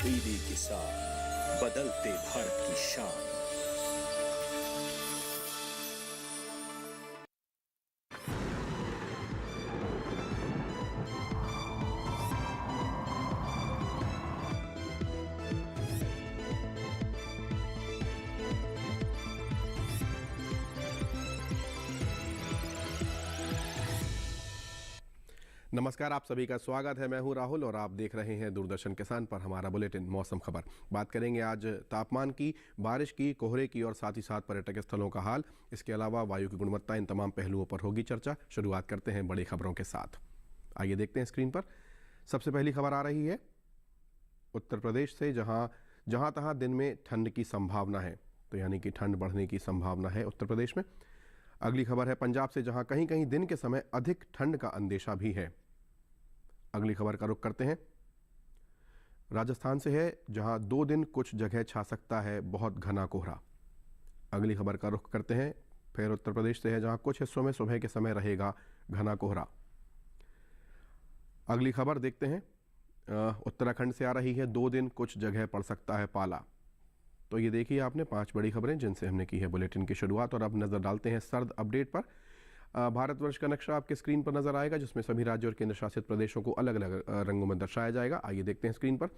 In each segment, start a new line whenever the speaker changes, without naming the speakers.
तब्दीली के साथ बदलते भारत की शान।
नमस्कार, आप सभी का स्वागत है। मैं हूं राहुल और आप देख रहे हैं दूरदर्शन किसान पर हमारा बुलेटिन मौसम खबर। बात करेंगे आज तापमान की, बारिश की, कोहरे की और साथ ही साथ पर्यटक स्थलों का हाल। इसके अलावा वायु की गुणवत्ता, इन तमाम पहलुओं पर होगी चर्चा। शुरुआत करते हैं बड़ी खबरों के साथ। आइए देखते हैं स्क्रीन पर। सबसे पहली खबर आ रही है उत्तर प्रदेश से, जहां तहां दिन में ठंड की संभावना है, तो यानी कि ठंड बढ़ने की संभावना है उत्तर प्रदेश में। अगली खबर है पंजाब से, जहां कहीं कहीं दिन के समय अधिक ठंड का अंदेशा भी है। अगली खबर का रुख करते हैं राजस्थान से है, जहां 2 दिन कुछ जगह छा सकता है बहुत घना कोहरा। अगली खबर का रुख करते हैं फिर उत्तर प्रदेश से है, जहां कुछ हिस्सों में सुबह के समय रहेगा घना कोहरा। अगली खबर देखते हैं उत्तराखंड से आ रही है, 2 दिन कुछ जगह पड़ सकता है पाला। तो ये देखिए आपने 5 बड़ी खबरें जिनसे हमने की है बुलेटिन की शुरुआत। और अब नजर डालते हैं सर्द अपडेट पर। भारतवर्ष का नक्शा आपके स्क्रीन पर नजर आएगा, जिसमें सभी राज्यों और केंद्र शासित प्रदेशों को अलग अलग रंगों में दर्शाया जाएगा। आइए देखते हैं स्क्रीन पर।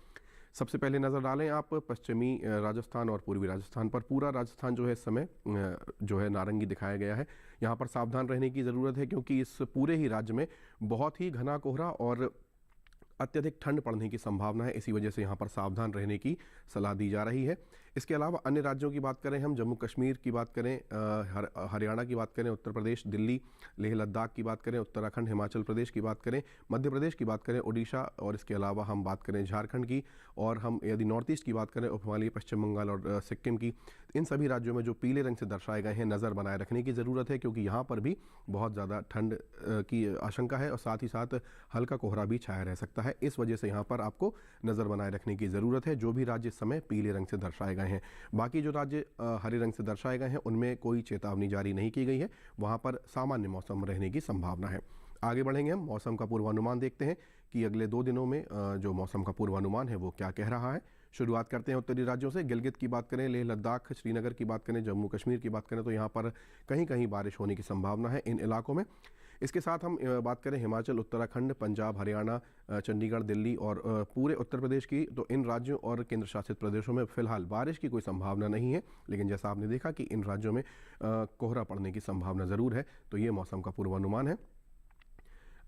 सबसे पहले नजर डालें आप पश्चिमी राजस्थान और पूर्वी राजस्थान पर। पूरा राजस्थान जो है इस समय जो है नारंगी दिखाया गया है। यहाँ पर सावधान रहने की ज़रूरत है, क्योंकि इस पूरे ही राज्य में बहुत ही घना कोहरा और अत्यधिक ठंड पड़ने की संभावना है। इसी वजह से यहाँ पर सावधान रहने की सलाह दी जा रही है। इसके अलावा अन्य राज्यों की बात करें हम, जम्मू कश्मीर की बात करें, हरियाणा की बात करें, उत्तर प्रदेश, दिल्ली, लेह लद्दाख की बात करें, उत्तराखंड, हिमाचल प्रदेश की बात करें, मध्य प्रदेश की बात करें, उड़ीसा, और इसके अलावा हम बात करें झारखंड की, और हम यदि नॉर्थ ईस्ट की बात करें, उप हिमालय, पश्चिम बंगाल और सिक्किम की, इन सभी राज्यों में जो पीले रंग से दर्शाए गए हैं, नज़र बनाए रखने की ज़रूरत है, क्योंकि यहाँ पर भी बहुत ज़्यादा ठंड की आशंका है और साथ ही साथ हल्का कोहरा भी छाया रह सकता है। इस वजह से यहाँ पर आपको नज़र बनाए रखने की ज़रूरत है, जो भी राज्य इस समय पीले रंग से दर्शाए गए हैं। बाकी जो राज्य हरे रंग से दर्शाए गए हैं उनमें कोई चेतावनी जारी नहीं की गई है, वहाँ पर सामान्य मौसम रहने की संभावना है। आगे बढ़ेंगे हम, मौसम का पूर्वानुमान देखते हैं कि अगले 2 दिनों में जो मौसम का पूर्वानुमान है वो क्या कह रहा है। शुरुआत करते हैं उत्तरी राज्यों से। गिलगित की बात करें, लेह लद्दाख, श्रीनगर की बात करें, जम्मू कश्मीर की बात करें, तो यहाँ पर कहीं कहीं बारिश होने की संभावना है इन इलाकों में। इसके साथ हम बात करें हिमाचल, उत्तराखंड, पंजाब, हरियाणा, चंडीगढ़, दिल्ली और पूरे उत्तर प्रदेश की, तो इन राज्यों और केंद्र शासित प्रदेशों में फिलहाल बारिश की कोई संभावना नहीं है। लेकिन जैसा आपने देखा कि इन राज्यों में कोहरा पड़ने की संभावना ज़रूर है। तो ये मौसम का पूर्वानुमान है।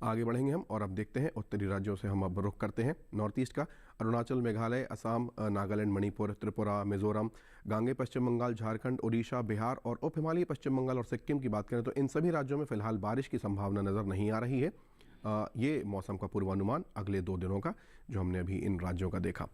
आगे बढ़ेंगे हम और अब देखते हैं उत्तरी राज्यों से हम अब रुख करते हैं नॉर्थ ईस्ट का। अरुणाचल, मेघालय, असम, नागालैंड, मणिपुर, त्रिपुरा, मिजोरम, गांगे पश्चिम बंगाल, झारखंड, उड़ीसा, बिहार और उप हिमालयी पश्चिम बंगाल और सिक्किम की बात करें तो इन सभी राज्यों में फिलहाल बारिश की संभावना नज़र नहीं आ रही है। ये मौसम का पूर्वानुमान अगले 2 दिनों का जो हमने अभी इन राज्यों का देखा।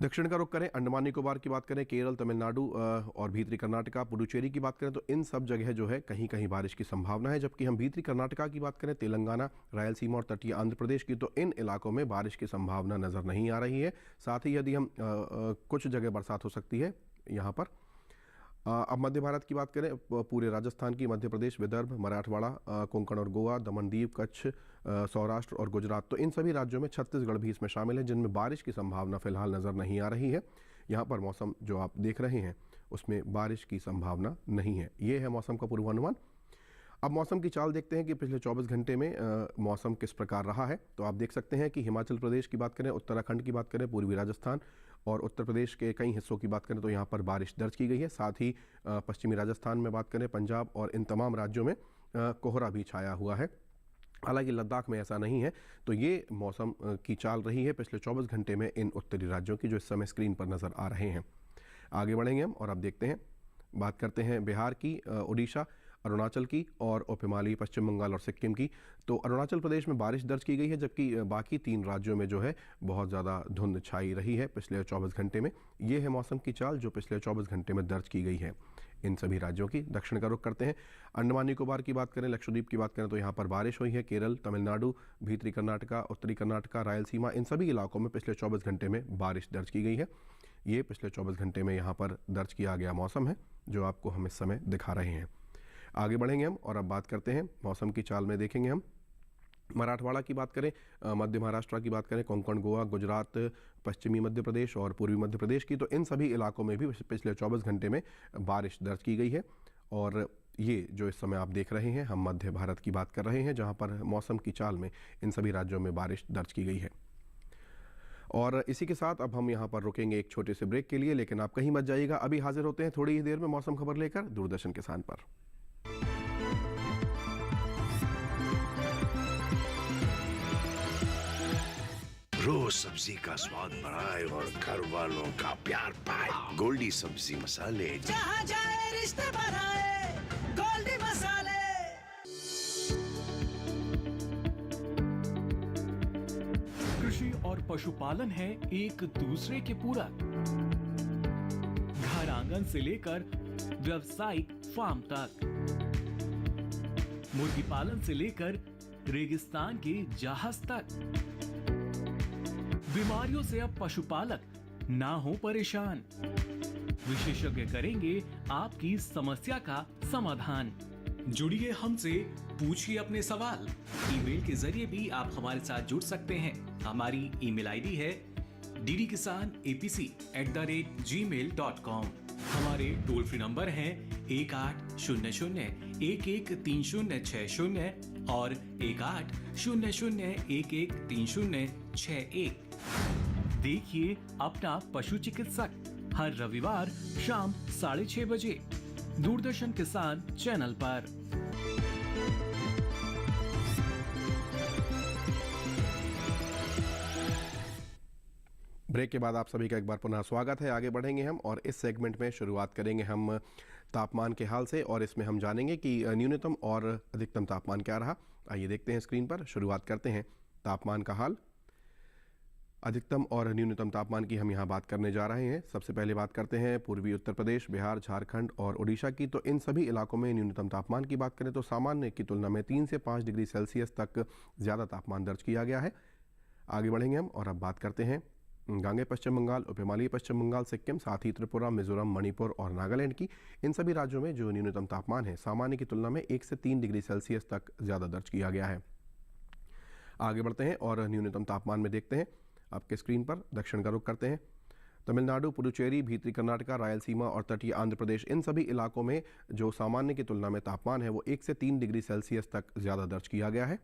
दक्षिण का रुख करें, अंडमान निकोबार की बात करें, केरल, तमिलनाडु और भीतरी कर्नाटका, पुडुचेरी की बात करें तो इन सब जगह जो है कहीं कहीं बारिश की संभावना है। जबकि हम भीतरी कर्नाटका की बात करें, तेलंगाना, रायलसीमा और तटीय आंध्र प्रदेश की, तो इन इलाकों में बारिश की संभावना नज़र नहीं आ रही है। साथ ही यदि हम कुछ जगह बरसात हो सकती है यहाँ पर। अब मध्य भारत की बात करें, पूरे राजस्थान की, मध्य प्रदेश, विदर्भ, मराठवाड़ा, कोंकण और गोवा, दमन दीव, कच्छ, सौराष्ट्र और गुजरात, तो इन सभी राज्यों में, छत्तीसगढ़ भी इसमें शामिल है, जिनमें बारिश की संभावना फिलहाल नज़र नहीं आ रही है। यहाँ पर मौसम जो आप देख रहे हैं उसमें बारिश की संभावना नहीं है। ये है मौसम का पूर्वानुमान। अब मौसम की चाल देखते हैं कि पिछले 24 घंटे में मौसम किस प्रकार रहा है। तो आप देख सकते हैं कि हिमाचल प्रदेश की बात करें, उत्तराखंड की बात करें, पूर्वी राजस्थान और उत्तर प्रदेश के कई हिस्सों की बात करें तो यहाँ पर बारिश दर्ज की गई है। साथ ही पश्चिमी राजस्थान में बात करें, पंजाब और इन तमाम राज्यों में कोहरा भी छाया हुआ है। हालांकि लद्दाख में ऐसा नहीं है। तो ये मौसम की चाल रही है पिछले 24 घंटे में इन उत्तरी राज्यों की, जो इस समय स्क्रीन पर नज़र आ रहे हैं। आगे बढ़ेंगे हम और अब देखते हैं, बात करते हैं बिहार की, उड़ीसा, अरुणाचल की और उप हिमालयी पश्चिम बंगाल और सिक्किम की। तो अरुणाचल प्रदेश में बारिश दर्ज की गई है, जबकि बाकी 3 राज्यों में जो है बहुत ज़्यादा धुंध छाई रही है पिछले 24 घंटे में। ये है मौसम की चाल जो पिछले 24 घंटे में दर्ज की गई है इन सभी राज्यों की। दक्षिण का रुख करते हैं, अंडमान निकोबार की बात करें, लक्षद्वीप की बात करें तो यहाँ पर बारिश हुई है। केरल, तमिलनाडु, भीतरी कर्नाटका, उत्तरी कर्नाटका, रायलसीमा, इन सभी इलाकों में पिछले 24 घंटे में बारिश दर्ज की गई है। ये पिछले 24 घंटे में यहाँ पर दर्ज किया गया मौसम है जो आपको हम इस समय दिखा रहे हैं। आगे बढ़ेंगे हम और अब बात करते हैं मौसम की चाल में देखेंगे हम मराठवाड़ा की बात करें, मध्य महाराष्ट्र की बात करें, कोंकण, गोवा, गुजरात, पश्चिमी मध्य प्रदेश और पूर्वी मध्य प्रदेश की, तो इन सभी इलाकों में भी पिछले 24 घंटे में बारिश दर्ज की गई है। और ये जो इस समय आप देख रहे हैं, हम मध्य भारत की बात कर रहे हैं, जहां पर मौसम की चाल में इन सभी राज्यों में बारिश दर्ज की गई है। और इसी के साथ अब हम यहाँ पर रुकेंगे एक छोटे से ब्रेक के लिए, लेकिन आप कहीं मत जाइएगा, अभी हाजिर होते हैं थोड़ी ही देर में मौसम खबर लेकर दूरदर्शन किसान पर।
रोज सब्जी का स्वाद बढ़ाए और घर वालों का प्यार पाए। गोल्डी सब्जी मसाले,
जहाँ जाए रिश्ते बनाए, गोल्डी मसाले।
कृषि और पशुपालन है एक दूसरे के पूरक। घर आंगन से लेकर व्यावसायिक फार्म तक, मुर्गी पालन से लेकर रेगिस्तान के जहाज तक। बीमारियों से अब पशुपालक ना हो परेशान। विशेषज्ञ करेंगे आपकी समस्या का समाधान।
जुड़िए हमसे, पूछिए अपने सवाल। ईमेल के जरिए भी आप हमारे साथ जुड़ सकते हैं। हमारी ईमेल आईडी है ddkisanapc@gmail.com। हमारे टोल फ्री नंबर हैं 1800-113060 और 1800-113061।
देखिए अपना पशु चिकित्सक हर रविवार शाम 6:30 बजे दूरदर्शन किसान चैनल पर।
ब्रेक के बाद आप सभी का एक बार पुनः स्वागत है। आगे बढ़ेंगे हम और इस सेगमेंट में शुरुआत करेंगे हम तापमान के हाल से, और इसमें हम जानेंगे कि न्यूनतम और अधिकतम तापमान क्या रहा। आइए देखते हैं स्क्रीन पर। शुरुआत करते हैं तापमान का हाल। अधिकतम और न्यूनतम तापमान की हम यहाँ बात करने जा रहे हैं। सबसे पहले बात करते हैं पूर्वी उत्तर प्रदेश, बिहार, झारखंड और उड़ीसा की। तो इन सभी इलाकों में न्यूनतम तापमान की बात करें तो सामान्य की तुलना में 3 से 5 डिग्री सेल्सियस तक ज़्यादा तापमान दर्ज किया गया है। आगे बढ़ेंगे हम और अब बात करते हैं गांगे पश्चिम बंगाल, उप हिमालयी पश्चिम बंगाल, सिक्किम, साथ ही त्रिपुरा, मिजोरम, मणिपुर और नागालैंड की। इन सभी राज्यों में जो न्यूनतम तापमान है सामान्य की तुलना में 1 से 3 डिग्री सेल्सियस तक ज़्यादा दर्ज किया गया है। आगे बढ़ते हैं और न्यूनतम तापमान में देखते हैं आपके स्क्रीन पर। दक्षिण का रुख करते हैं। तमिलनाडु, पुडुचेरी, भीतरी कर्नाटका, रायलसीमा और तटीय आंध्र प्रदेश, इन सभी इलाकों में जो सामान्य की तुलना में तापमान है वो 1 से 3 डिग्री सेल्सियस तक ज़्यादा दर्ज किया गया है।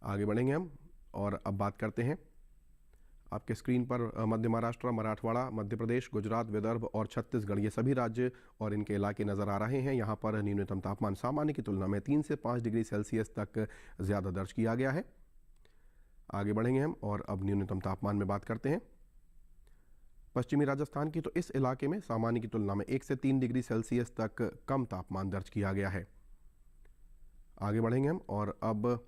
आगे बढ़ेंगे हम और अब बात करते हैं आपके स्क्रीन पर मध्य महाराष्ट्र, मराठवाड़ा, मध्य प्रदेश, गुजरात, विदर्भ और छत्तीसगढ़, ये सभी राज्य और इनके इलाके नज़र आ रहे हैं। यहाँ पर न्यूनतम तापमान सामान्य की तुलना में 3 से 5 डिग्री सेल्सियस तक ज़्यादा दर्ज किया गया है। आगे बढ़ेंगे हम और अब न्यूनतम तापमान में बात करते हैं पश्चिमी राजस्थान की। तो इस इलाके में सामान्य की तुलना में 1 से 3 डिग्री सेल्सियस तक कम तापमान दर्ज किया गया है। आगे बढ़ेंगे हम और अब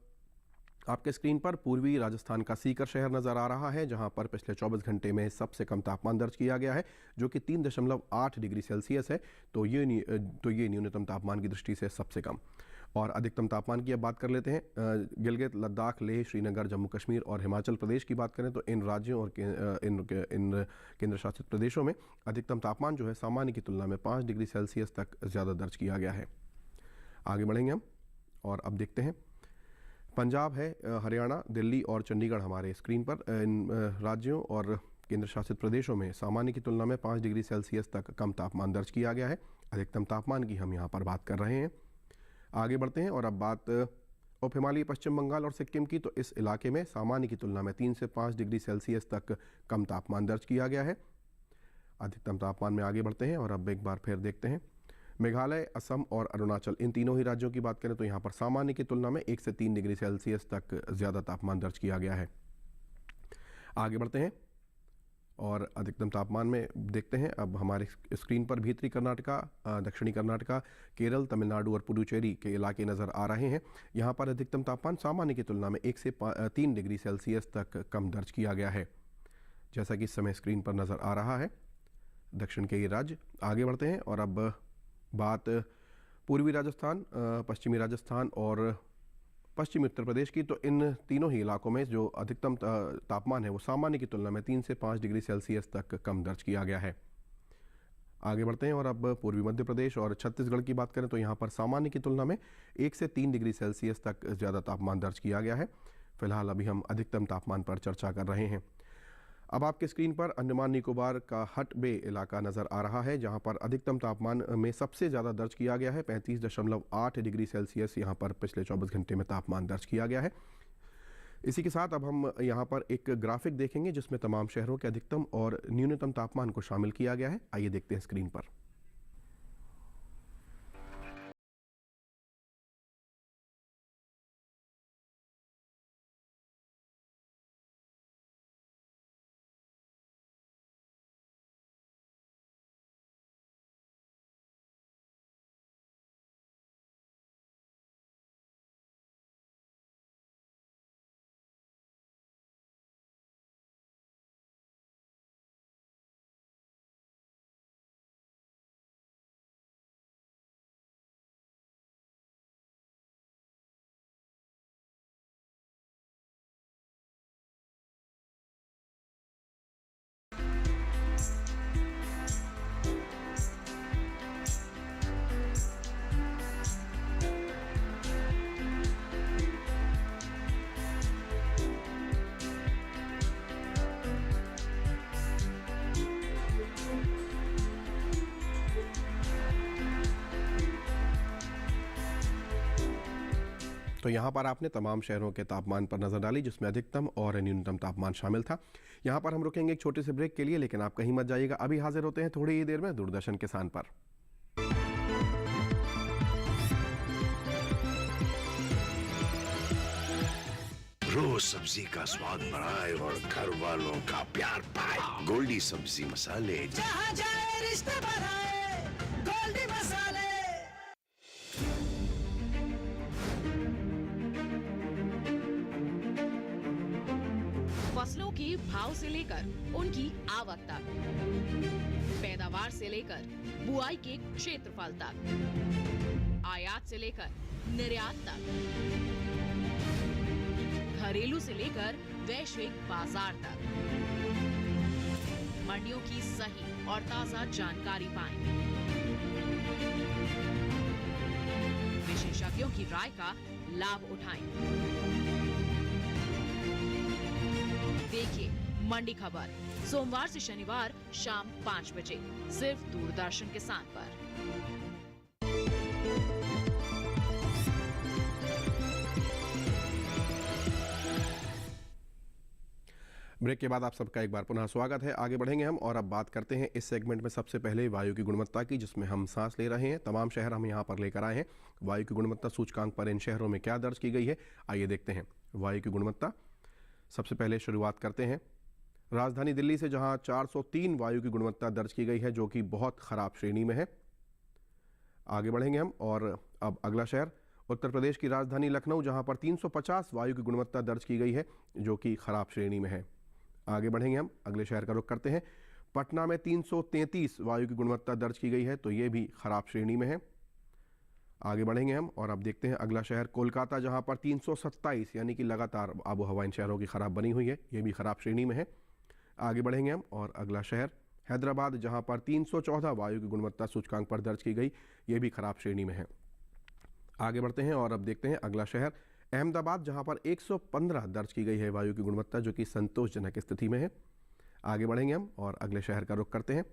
आपके स्क्रीन पर पूर्वी राजस्थान का सीकर शहर नज़र आ रहा है, जहां पर पिछले 24 घंटे में सबसे कम तापमान दर्ज किया गया है, जो कि 3.8 डिग्री सेल्सियस है। तो ये न्यूनतम तापमान की दृष्टि से सबसे कम। और अधिकतम तापमान की अब बात कर लेते हैं। गिलगित, लद्दाख, लेह, श्रीनगर, जम्मू कश्मीर और हिमाचल प्रदेश की बात करें तो इन राज्यों और इन केंद्र शासित प्रदेशों में अधिकतम तापमान जो है सामान्य की तुलना में 5 डिग्री सेल्सियस तक ज़्यादा दर्ज किया गया है। आगे बढ़ेंगे हम और अब देखते हैं पंजाब है, हरियाणा, दिल्ली और चंडीगढ़ हमारे स्क्रीन पर। इन राज्यों और केंद्र शासित प्रदेशों में सामान्य की तुलना में 5 डिग्री सेल्सियस तक कम तापमान दर्ज किया गया है। अधिकतम तापमान की हम यहाँ पर बात कर रहे हैं। आगे बढ़ते हैं और अब बात उप हिमालयी पश्चिम बंगाल और सिक्किम की। तो इस इलाके में सामान्य की तुलना में 3 से 5 डिग्री सेल्सियस तक कम तापमान दर्ज किया गया है। अधिकतम तापमान में आगे बढ़ते हैं और अब एक बार फिर देखते हैं मेघालय, असम और अरुणाचल, इन तीनों ही राज्यों की बात करें तो यहाँ पर सामान्य की तुलना में 1 से 3 डिग्री सेल्सियस तक ज़्यादा तापमान दर्ज किया गया है। आगे बढ़ते हैं और अधिकतम तापमान में देखते हैं अब हमारे स्क्रीन पर भीतरी कर्नाटका, दक्षिणी कर्नाटका, केरल, तमिलनाडु और पुडुचेरी के इलाके नज़र आ रहे हैं। यहाँ पर अधिकतम तापमान सामान्य की तुलना में 1 से 3 डिग्री सेल्सियस तक कम दर्ज किया गया है, जैसा कि इस समय स्क्रीन पर नज़र आ रहा है दक्षिण के ये राज्य। आगे बढ़ते हैं और अब बात पूर्वी राजस्थान, पश्चिमी राजस्थान और पश्चिमी उत्तर प्रदेश की। तो इन तीनों ही इलाकों में जो अधिकतम तापमान है वो सामान्य की तुलना में 3 से 5 डिग्री सेल्सियस तक कम दर्ज किया गया है। आगे बढ़ते हैं और अब पूर्वी मध्य प्रदेश और छत्तीसगढ़ की बात करें तो यहाँ पर सामान्य की तुलना में 1 से 3 डिग्री सेल्सियस तक ज़्यादा तापमान दर्ज किया गया है। फिलहाल अभी हम अधिकतम तापमान पर चर्चा कर रहे हैं। अब आपके स्क्रीन पर अंडमान निकोबार का हट बे इलाका नज़र आ रहा है, जहाँ पर अधिकतम तापमान में सबसे ज़्यादा दर्ज किया गया है। 35.8 डिग्री सेल्सियस यहाँ पर पिछले 24 घंटे में तापमान दर्ज किया गया है। इसी के साथ अब हम यहाँ पर एक ग्राफिक देखेंगे जिसमें तमाम शहरों के अधिकतम और न्यूनतम तापमान को शामिल किया गया है। आइए देखते हैं स्क्रीन पर। तो यहाँ पर आपने तमाम शहरों के तापमान पर नज़र डाली जिसमें अधिकतम और न्यूनतम तापमान शामिल था। यहाँ पर हम रुकेंगे एक छोटे से ब्रेक के लिए, लेकिन आप कहीं मत जाइएगा। अभी हाजिर होते हैं थोड़ी ही देर में दूरदर्शन किसान पर।
रोज सब्जी का स्वाद बढ़ाए और घर वालों का प्यार पाए। गोल्डी सब्जी मसाले।
जहाँ जाए रिश्ते बढ़ाए गोल्डी मसाले।
फसलों के भाव से लेकर उनकी आवक तक, पैदावार से लेकर बुआई के क्षेत्रफल तक, आयात से लेकर निर्यात तक, घरेलू से लेकर वैश्विक बाजार तक, मंडियों की सही और ताजा जानकारी पाएं। विशेषज्ञों की राय का लाभ उठाएं। देखिए मंडी खबर सोमवार से शनिवार शाम 5 बजे सिर्फ दूरदर्शन किसान पर।
ब्रेक के बाद आप सबका एक बार पुनः स्वागत है। आगे बढ़ेंगे हम और अब बात करते हैं इस सेगमेंट में सबसे पहले वायु की गुणवत्ता की, जिसमें हम सांस ले रहे हैं। तमाम शहर हम यहाँ पर लेकर आए हैं। वायु की गुणवत्ता सूचकांक पर इन शहरों में क्या दर्ज की गई है, आइए देखते हैं। वायु की गुणवत्ता सबसे पहले शुरुआत करते हैं राजधानी दिल्ली से, जहां 403 वायु की गुणवत्ता दर्ज की गई है, जो कि बहुत ख़राब श्रेणी में है। आगे बढ़ेंगे हम और अब अगला शहर उत्तर प्रदेश की राजधानी लखनऊ, जहां पर 350 वायु की गुणवत्ता दर्ज की गई है, जो कि ख़राब श्रेणी में है। आगे बढ़ेंगे हम अगले शहर का रुख करते हैं। पटना में 333 वायु की गुणवत्ता दर्ज की गई है, तो ये भी ख़राब श्रेणी में है। आगे बढ़ेंगे हम और अब देखते हैं अगला शहर कोलकाता, जहां पर 327 यानी कि लगातार आबो हवा इन शहरों की ख़राब बनी हुई है, ये भी ख़राब श्रेणी में है। आगे बढ़ेंगे हम और अगला शहर हैदराबाद, जहां पर 314 वायु की गुणवत्ता सूचकांक पर दर्ज की गई, ये भी ख़राब श्रेणी में है। आगे बढ़ते हैं और अब देखते हैं अगला शहर अहमदाबाद, जहां पर 115 दर्ज की गई है वायु की गुणवत्ता, जो कि संतोषजनक स्थिति में है। आगे बढ़ेंगे हम और अगले शहर का रुख करते हैं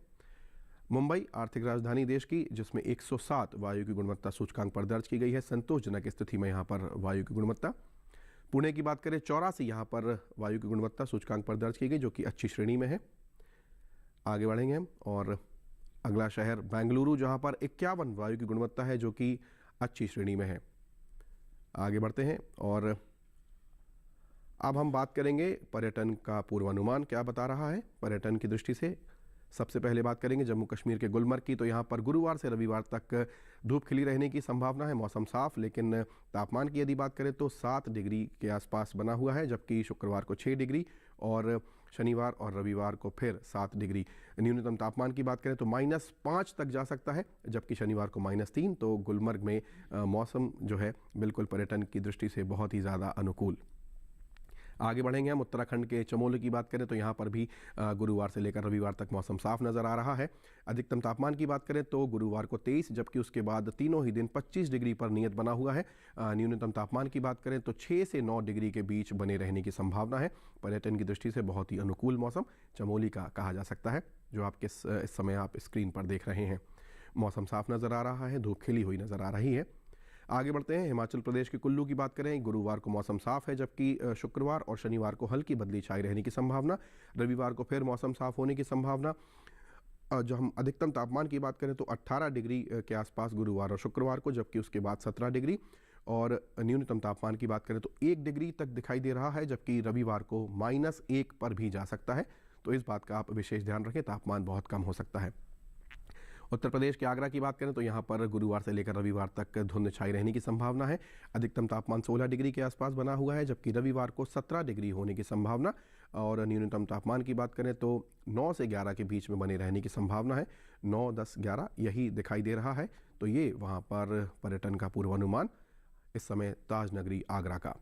मुंबई, आर्थिक राजधानी देश की, जिसमें 107 वायु की गुणवत्ता सूचकांक पर दर्ज की गई है, संतोषजनक स्थिति में यहाँ पर वायु की गुणवत्ता। पुणे की बात करें 84 यहाँ पर वायु की गुणवत्ता सूचकांक पर दर्ज की गई, जो कि अच्छी श्रेणी में है। आगे बढ़ेंगे हम और अगला शहर बेंगलुरु, जहाँ पर 51 वायु की गुणवत्ता है, जो कि अच्छी श्रेणी में है। आगे बढ़ते हैं और अब हम बात करेंगे पर्यटन का पूर्वानुमान क्या बता रहा है पर्यटन की दृष्टि से। सबसे पहले बात करेंगे जम्मू कश्मीर के गुलमर्ग की, तो यहाँ पर गुरुवार से रविवार तक धूप खिली रहने की संभावना है। मौसम साफ, लेकिन तापमान की यदि बात करें तो 7 डिग्री के आसपास बना हुआ है, जबकि शुक्रवार को 6 डिग्री और शनिवार और रविवार को फिर 7 डिग्री। न्यूनतम तापमान की बात करें तो -5 तक जा सकता है, जबकि शनिवार को -3। तो गुलमर्ग में मौसम जो है बिल्कुल पर्यटन की दृष्टि से बहुत ही ज़्यादा अनुकूल। आगे बढ़ेंगे हम उत्तराखंड के चमोली की बात करें तो यहाँ पर भी गुरुवार से लेकर रविवार तक मौसम साफ नज़र आ रहा है। अधिकतम तापमान की बात करें तो गुरुवार को 23, जबकि उसके बाद तीनों ही दिन 25 डिग्री पर नियत बना हुआ है। न्यूनतम तापमान की बात करें तो 6 से 9 डिग्री के बीच बने रहने की संभावना है। पर्यटन की दृष्टि से बहुत ही अनुकूल मौसम चमोली का कहा जा सकता है, जो आपके इस समय आप स्क्रीन पर देख रहे हैं। मौसम साफ नज़र आ रहा है, धूप खिली हुई नज़र आ रही है। आगे बढ़ते हैं, हिमाचल प्रदेश के कुल्लू की बात करें, गुरुवार को मौसम साफ है, जबकि शुक्रवार और शनिवार को हल्की बदली छाई रहने की संभावना। रविवार को फिर मौसम साफ होने की संभावना। जो हम अधिकतम तापमान की बात करें तो 18 डिग्री के आसपास गुरुवार और शुक्रवार को, जबकि उसके बाद 17 डिग्री। और न्यूनतम तापमान की बात करें तो 1 डिग्री तक दिखाई दे रहा है, जबकि रविवार को -1 पर भी जा सकता है। तो इस बात का आप विशेष ध्यान रखें, तापमान बहुत कम हो सकता है। उत्तर प्रदेश के आगरा की बात करें तो यहाँ पर गुरुवार से लेकर रविवार तक धुंध छाई रहने की संभावना है। अधिकतम तापमान 16 डिग्री के आसपास बना हुआ है, जबकि रविवार को 17 डिग्री होने की संभावना। और न्यूनतम तापमान की बात करें तो 9 से 11 के बीच में बने रहने की संभावना है। 9, 10, 11 यही दिखाई दे रहा है। तो ये वहाँ पर पर्यटन का पूर्वानुमान इस समय ताज नगरी आगरा का।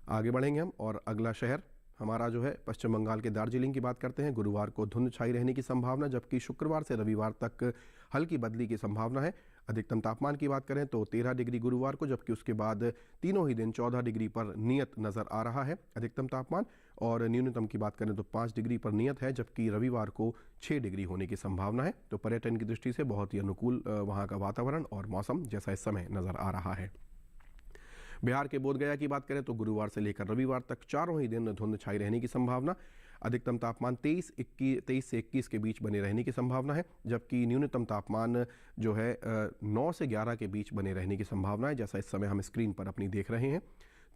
आगे बढ़ेंगे हम और अगला शहर हमारा जो है पश्चिम बंगाल के दार्जिलिंग की बात करते हैं। गुरुवार को धुंध छाई रहने की संभावना, जबकि शुक्रवार से रविवार तक हल्की बदली की संभावना है। अधिकतम तापमान की बात करें तो 13 डिग्री गुरुवार को, जबकि उसके बाद तीनों ही दिन 14 डिग्री पर नियत नज़र आ रहा है अधिकतम तापमान। और न्यूनतम की बात करें तो 5 डिग्री पर नियत है, जबकि रविवार को 6 डिग्री होने की संभावना है। तो पर्यटन की दृष्टि से बहुत ही अनुकूल वहाँ का वातावरण और मौसम जैसा इस समय नज़र आ रहा है। बिहार के बोधगया की बात करें तो गुरुवार से लेकर रविवार तक चारों ही दिन धुंध छाई रहने की संभावना। अधिकतम तापमान 23 से 21 के बीच बने रहने की संभावना है, जबकि न्यूनतम तापमान जो है 9 से 11 के बीच बने रहने की संभावना है, जैसा इस समय हम स्क्रीन पर अपनी देख रहे हैं।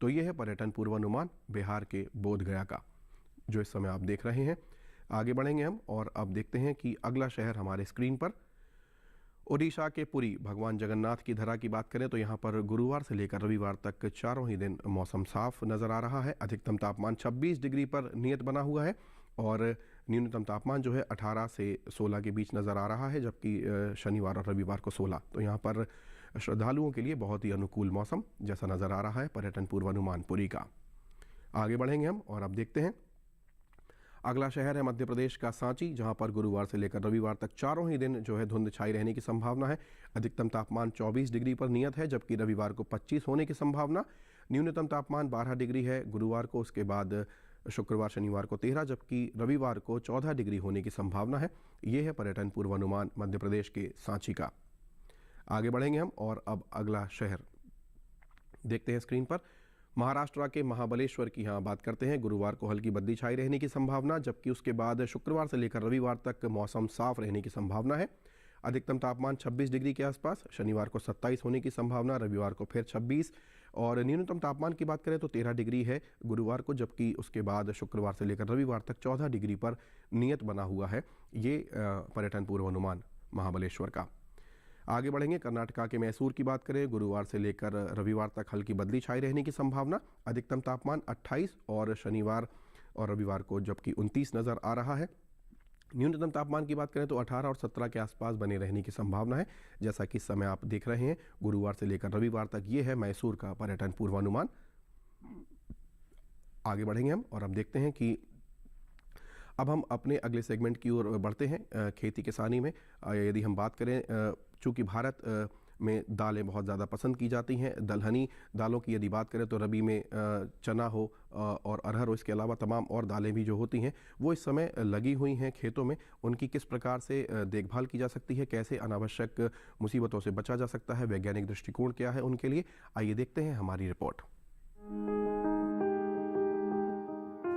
तो ये है पर्यटन पूर्वानुमान बिहार के बोधगया का, जो इस समय आप देख रहे हैं। आगे बढ़ेंगे हम और अब देखते हैं कि अगला शहर हमारे स्क्रीन पर ओडिशा के पुरी भगवान जगन्नाथ की धरा की बात करें तो यहाँ पर गुरुवार से लेकर रविवार तक चारों ही दिन मौसम साफ नज़र आ रहा है। अधिकतम तापमान 26 डिग्री पर नियत बना हुआ है और न्यूनतम तापमान जो है 18 से 16 के बीच नज़र आ रहा है, जबकि शनिवार और रविवार को 16। तो यहाँ पर श्रद्धालुओं के लिए बहुत ही अनुकूल मौसम जैसा नज़र आ रहा है पर्यटन पूर्वानुमान पुरी का। आगे बढ़ेंगे हम और अब देखते हैं अगला शहर है मध्य प्रदेश का सांची, जहां पर गुरुवार से लेकर रविवार तक चारों ही दिन जो है धुंध छाई रहने की संभावना है। अधिकतम तापमान 24 डिग्री पर नियत है, जबकि रविवार को 25 होने की संभावना। न्यूनतम तापमान 12 डिग्री है गुरुवार को, उसके बाद शुक्रवार शनिवार को 13, जबकि रविवार को 14 डिग्री होने की संभावना है। ये है पर्यटन पूर्वानुमान मध्य प्रदेश के सांची का। आगे बढ़ेंगे हम और अब अगला शहर देखते हैं स्क्रीन पर। महाराष्ट्र के महाबलेश्वर की यहाँ बात करते हैं। गुरुवार को हल्की बदली छाई रहने की संभावना, जबकि उसके बाद शुक्रवार से लेकर रविवार तक मौसम साफ रहने की संभावना है। अधिकतम तापमान 26 डिग्री के आसपास, शनिवार को 27 होने की संभावना, रविवार को फिर 26। और न्यूनतम तापमान की बात करें तो 13 डिग्री है गुरुवार को, जबकि उसके बाद शुक्रवार से लेकर रविवार तक 14 डिग्री पर नियत बना हुआ है। ये पर्यटन पूर्वानुमान महाबलेश्वर का। आगे बढ़ेंगे कर्नाटका के मैसूर की बात करें। गुरुवार से लेकर रविवार तक हल्की बदली छाई रहने की संभावना। अधिकतम तापमान 28 और शनिवार और रविवार को जबकि 29 नज़र आ रहा है। न्यूनतम तापमान की बात करें तो 18 और 17 के आसपास बने रहने की संभावना है, जैसा कि इस समय आप देख रहे हैं। गुरुवार से लेकर रविवार तक ये है मैसूर का पर्यटन पूर्वानुमान। आगे बढ़ेंगे हम और अब देखते हैं कि अब हम अपने अगले सेगमेंट की ओर बढ़ते हैं। खेती किसानी में यदि हम बात करें, चूँकि भारत में दालें बहुत ज़्यादा पसंद की जाती हैं, दलहनी दालों की यदि बात करें तो रबी में चना हो और अरहर हो, इसके अलावा तमाम और दालें भी जो होती हैं वो इस समय लगी हुई हैं खेतों में। उनकी किस प्रकार से देखभाल की जा सकती है, कैसे अनावश्यक मुसीबतों से बचा जा सकता है, वैज्ञानिक दृष्टिकोण क्या है उनके लिए, आइए देखते हैं हमारी रिपोर्ट।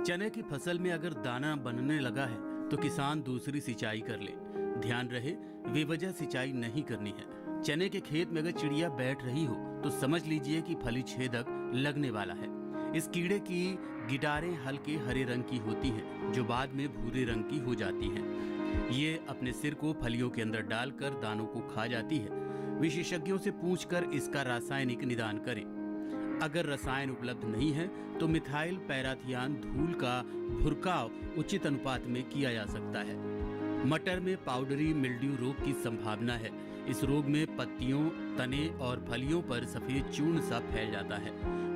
चने की फसल में अगर दाना बनने लगा है तो किसान दूसरी सिंचाई कर ले। ध्यान रहे बेवजह सिंचाई नहीं करनी है। चने के खेत में अगर चिड़िया बैठ रही हो तो समझ लीजिए कि फली छेदक लगने वाला है। इस कीड़े की गिटारें हल्के हरे रंग की होती हैं, जो बाद में भूरे रंग की हो जाती हैं। ये अपने सिर को फलियों के अंदर डालकर दानों को खा जाती है। विशेषज्ञों से पूछकर इसका रासायनिक निदान करें। अगर रसायन उपलब्ध नहीं है तो मिथाइल पैराथियान धूल का भुरकाव उचित अनुपात में किया जा सकता है। मटर में पाउडरी मिल्ड्यू रोग की संभावना है। इस रोग में पत्तियों, तने और फलियों पर सफेद चूर्ण सा फैल जाता है।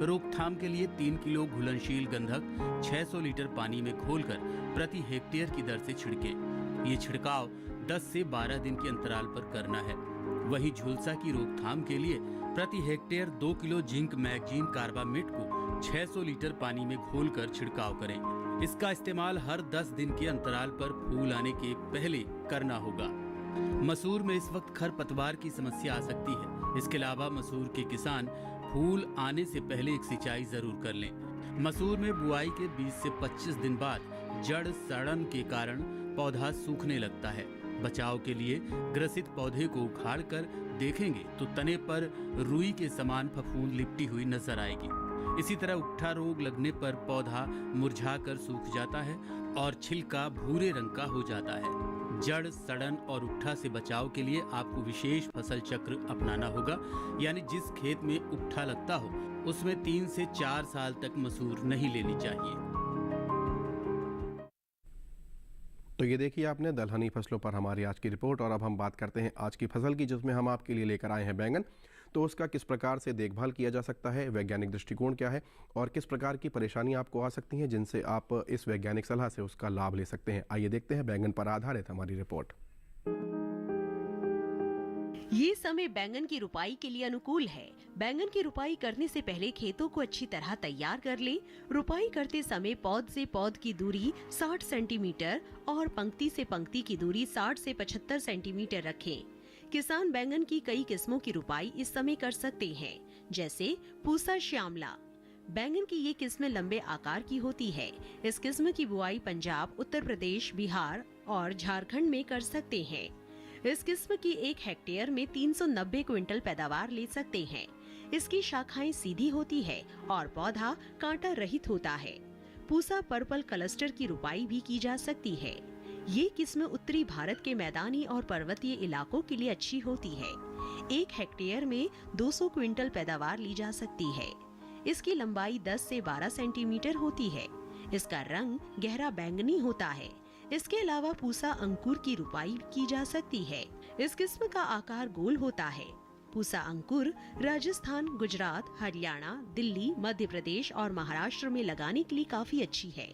रोकथाम के लिए 3 किलो घुलनशील गंधक 600 लीटर पानी में घोलकर प्रति हेक्टेयर की दर से छिड़कें। ये छिड़काव 10 से 12 दिन के अंतराल पर करना है। वहीं झुलसा की रोकथाम के लिए प्रति hectare 2 kilo zinc magazine carbamate को 600 लीटर पानी में घोलकर छिड़काव करें। इसका इस्तेमाल हर 10 दिन के अंतराल पर फूल आने के पहले करना होगा। मसूर में इस वक्त खरपतवार की समस्या आ सकती है। इसके अलावा मसूर के किसान फूल आने से पहले एक सिंचाई जरूर कर लें। मसूर में बुआई के 20 से 25 दिन बाद जड़ सड़न के कारण पौधा सूखने लगता है। बचाव के लिए ग्रसित पौधे को उखाड़कर देखेंगे तो तने पर रुई के समान फफूंद लिपटी हुई नजर आएगी। इसी तरह उट्ठा रोग लगने पर पौधा मुरझाकर सूख जाता है और छिलका भूरे रंग का हो जाता है। जड़ सड़न और उट्ठा से बचाव के लिए आपको विशेष फसल चक्र अपनाना होगा, यानी जिस खेत में उट्ठा लगता हो उसमें 3 से 4 साल तक मसूर नहीं लेनी चाहिए।
तो ये देखिए आपने दलहनी फसलों पर हमारी आज की रिपोर्ट। और अब हम बात करते हैं आज की फसल की, जिसमें हम आपके लिए लेकर आए हैं बैंगन। तो उसका किस प्रकार से देखभाल किया जा सकता है, वैज्ञानिक दृष्टिकोण क्या है और किस प्रकार की परेशानी आपको आ सकती हैं जिनसे आप इस वैज्ञानिक सलाह से उसका लाभ ले सकते हैं। आइए देखते हैं बैंगन पर आधारित हमारी रिपोर्ट।
ये समय बैंगन की रुपाई के लिए अनुकूल है। बैंगन की रुपाई करने से पहले खेतों को अच्छी तरह तैयार कर लें। रुपाई करते समय पौध से पौध की दूरी 60 सेंटीमीटर और पंक्ति से पंक्ति की दूरी 60 से 75 सेंटीमीटर रखें। किसान बैंगन की कई किस्मों की रुपाई इस समय कर सकते हैं, जैसे पूसा श्यामला। बैंगन की ये किस्में लंबे आकार की होती है। इस किस्म की बुआई पंजाब, उत्तर प्रदेश, बिहार और झारखंड में कर सकते हैं। इस किस्म की 1 हेक्टेयर में 390 क्विंटल पैदावार ले सकते हैं। इसकी शाखाएं सीधी होती है और पौधा कांटा रहित होता है। पूसा पर्पल क्लस्टर की रुपाई भी की जा सकती है। ये किस्म उत्तरी भारत के मैदानी और पर्वतीय इलाकों के लिए अच्छी होती है। 1 हेक्टेयर में 200 क्विंटल पैदावार ली जा सकती है। इसकी लंबाई 10 से 12 सेंटीमीटर होती है। इसका रंग गहरा बैंगनी होता है। इसके अलावा पूसा अंकुर की रुपाई की जा सकती है। इस किस्म का आकार गोल होता है। पूसा अंकुर राजस्थान, गुजरात, हरियाणा, दिल्ली, मध्य प्रदेश और महाराष्ट्र में लगाने के लिए काफी अच्छी है।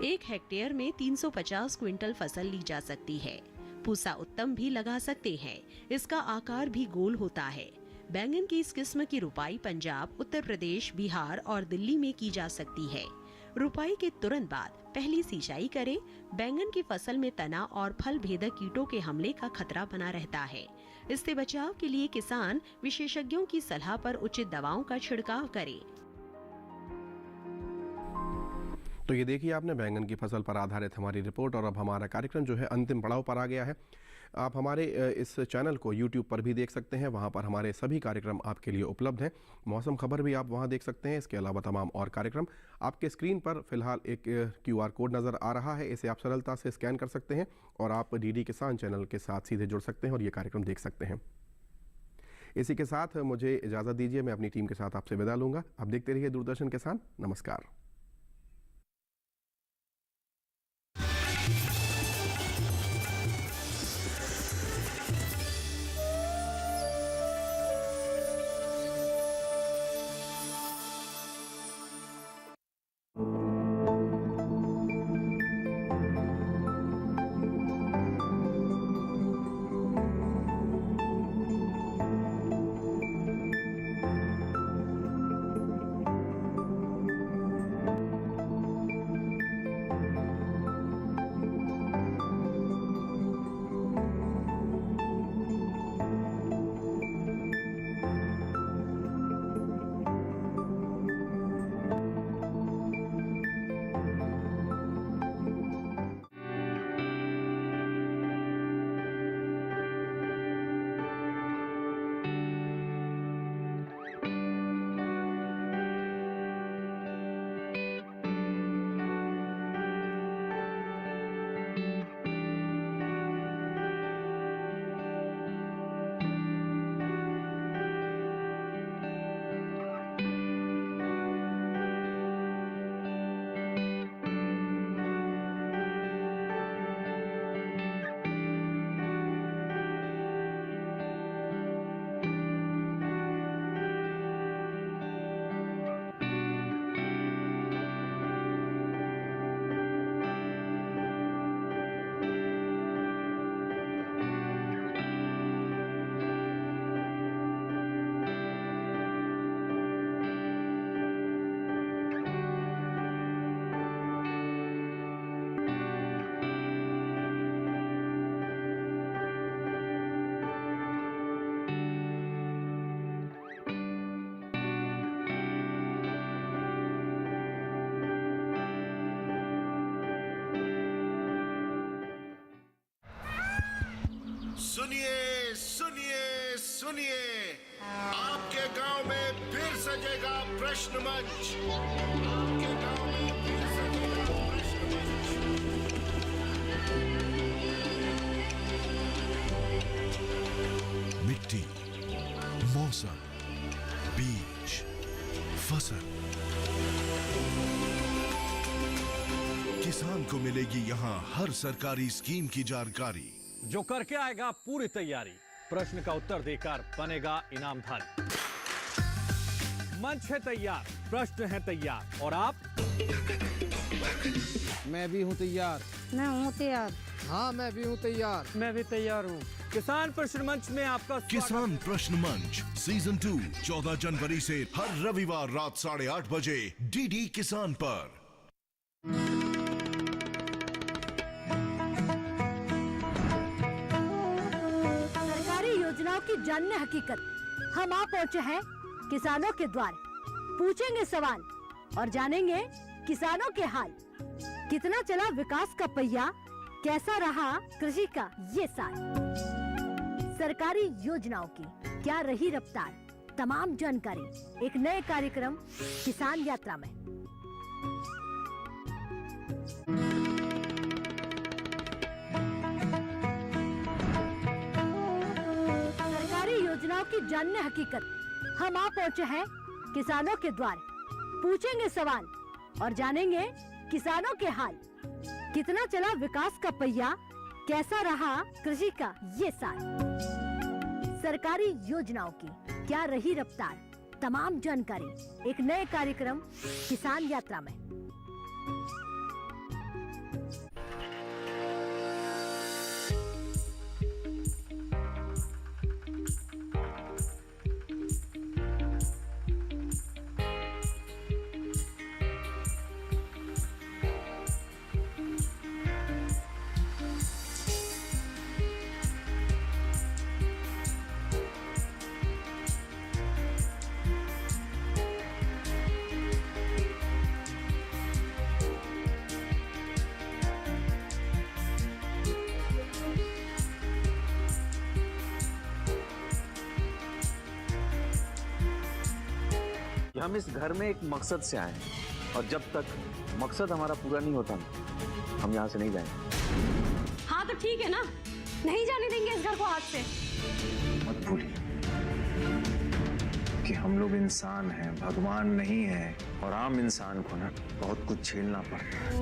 1 हेक्टेयर में 350 क्विंटल फसल ली जा सकती है। पूसा उत्तम भी लगा सकते हैं। इसका आकार भी गोल होता है। बैंगन की इस किस्म की रुपाई पंजाब, उत्तर प्रदेश, बिहार और दिल्ली में की जा सकती है। रुपाई के तुरंत बाद पहली सिंचाई करें। बैंगन की फसल में तना और फल भेदक कीटों के हमले का खतरा बना रहता है। इससे बचाव के लिए किसान विशेषज्ञों की सलाह पर उचित दवाओं का छिड़काव करे।
तो ये देखिए आपने बैंगन की फसल पर आधारित हमारी रिपोर्ट। और अब हमारा कार्यक्रम जो है अंतिम पड़ाव पर आ गया है। आप हमारे इस चैनल को YouTube पर भी देख सकते हैं। वहाँ पर हमारे सभी कार्यक्रम आपके लिए उपलब्ध हैं। मौसम खबर भी आप वहाँ देख सकते हैं। इसके अलावा तमाम और कार्यक्रम आपके स्क्रीन पर फिलहाल एक QR कोड नज़र आ रहा है। इसे आप सरलता से स्कैन कर सकते हैं और आप DD किसान चैनल के साथ सीधे जुड़ सकते हैं और ये कार्यक्रम देख सकते हैं। इसी के साथ मुझे इजाज़त दीजिए। मैं अपनी टीम के साथ आपसे विदा लूँगा। आप देखते रहिए दूरदर्शन किसान। नमस्कार।
सुनिए, आपके गांव में फिर सजेगा प्रश्न मंच। आपके गांव में फिर सजेगा प्रश्न मंच।
मिट्टी, मौसम, बीज, फसल, किसान को मिलेगी यहाँ हर सरकारी स्कीम की जानकारी।
जो करके आएगा पूरी तैयारी, प्रश्न का उत्तर देकर बनेगा इनामधारी। मंच है तैयार, प्रश्न है तैयार, और आप?
मैं भी हूँ तैयार।
मैं हूँ तैयार।
हाँ, मैं भी हूँ तैयार।
मैं भी तैयार हूँ। किसान प्रश्न मंच में आपका
किसान प्रश्न मंच सीजन 2 14 जनवरी से हर रविवार रात 8:30 बजे डीडी किसान पर।
सरकारी योजनाओं की जानने हकीकत, हम आ पहुँचे हैं किसानों के द्वार। पूछेंगे सवाल और जानेंगे किसानों के हाल। कितना चला विकास का पहिया, कैसा रहा कृषि का ये साल। सरकारी योजनाओं की क्या रही रफ्तार, तमाम जानकारी एक नए कार्यक्रम किसान यात्रा में। सरकारी योजनाओं की जानने हकीकत, हम आ पहुँचे हैं किसानों के द्वार। पूछेंगे सवाल और जानेंगे किसानों के हाल। कितना चला विकास का पहिया, कैसा रहा कृषि का ये साल। सरकारी योजनाओं की क्या रही रफ्तार, तमाम जानकारी एक नए कार्यक्रम किसान यात्रा में।
हम इस घर में एक मकसद से आए हैं और जब तक मकसद हमारा पूरा नहीं होता ना, हम यहाँ से नहीं जाएंगे।
हाँ तो ठीक है ना, नहीं जाने देंगे इस घर को हाथ से।
मत भूलिए कि हम लोग इंसान हैं, भगवान नहीं है, और आम इंसान को ना बहुत कुछ झेलना पड़ता है।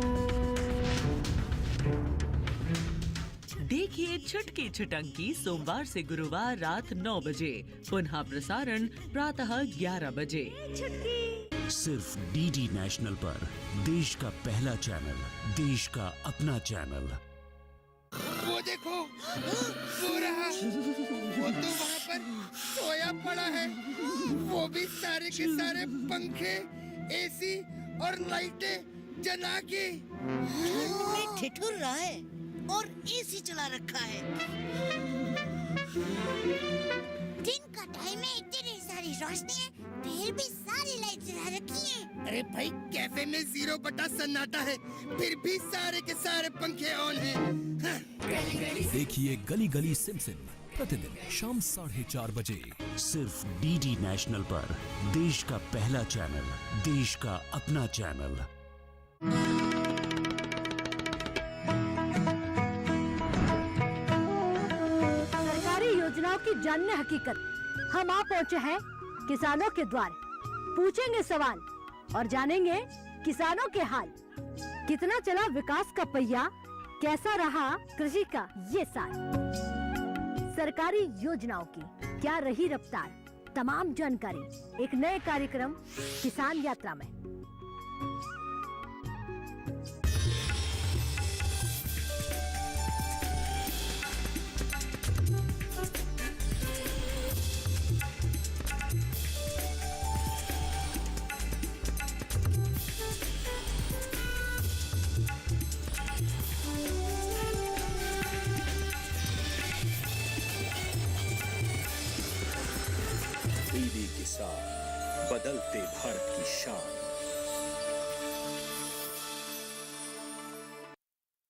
देखिए छुटकी छुटंकी सोमवार से गुरुवार रात 9 बजे, पुनः प्रसारण प्रातः 11 बजे।
सिर्फ डीडी नेशनल पर, देश का पहला चैनल, देश का अपना चैनल।
वो देखो, सो रहा, वो तो वहाँ पर सोया पड़ा है। वो भी सारे के सारे पंखे, एसी और लाइटें जला के
ठिठुर रहा है और एसी चला रखा है।
दिन का टाइम है, इतनी सारी रोशनी है, फिर भी सारी लाइट जला रखी है।
अरे भाई, कैफे में 0 सन्नाटा है, फिर भी सारे के सारे पंखे ऑन हैं।
देखिए गली गली सिमसिम प्रतिदिन शाम 4:30 बजे,
सिर्फ डीडी नेशनल पर, देश का पहला चैनल, देश का अपना चैनल।
सरकारी योजनाओं की जानने हकीकत, हम आ पहुँचे हैं किसानों के द्वार। पूछेंगे सवाल और जानेंगे किसानों के हाल। कितना चला विकास का पहिया, कैसा रहा कृषि का ये साल। सरकारी योजनाओं की क्या रही रफ्तार, तमाम जानकारी एक नए कार्यक्रम किसान यात्रा में।
डीडी किसान, बदलते भारत की शान।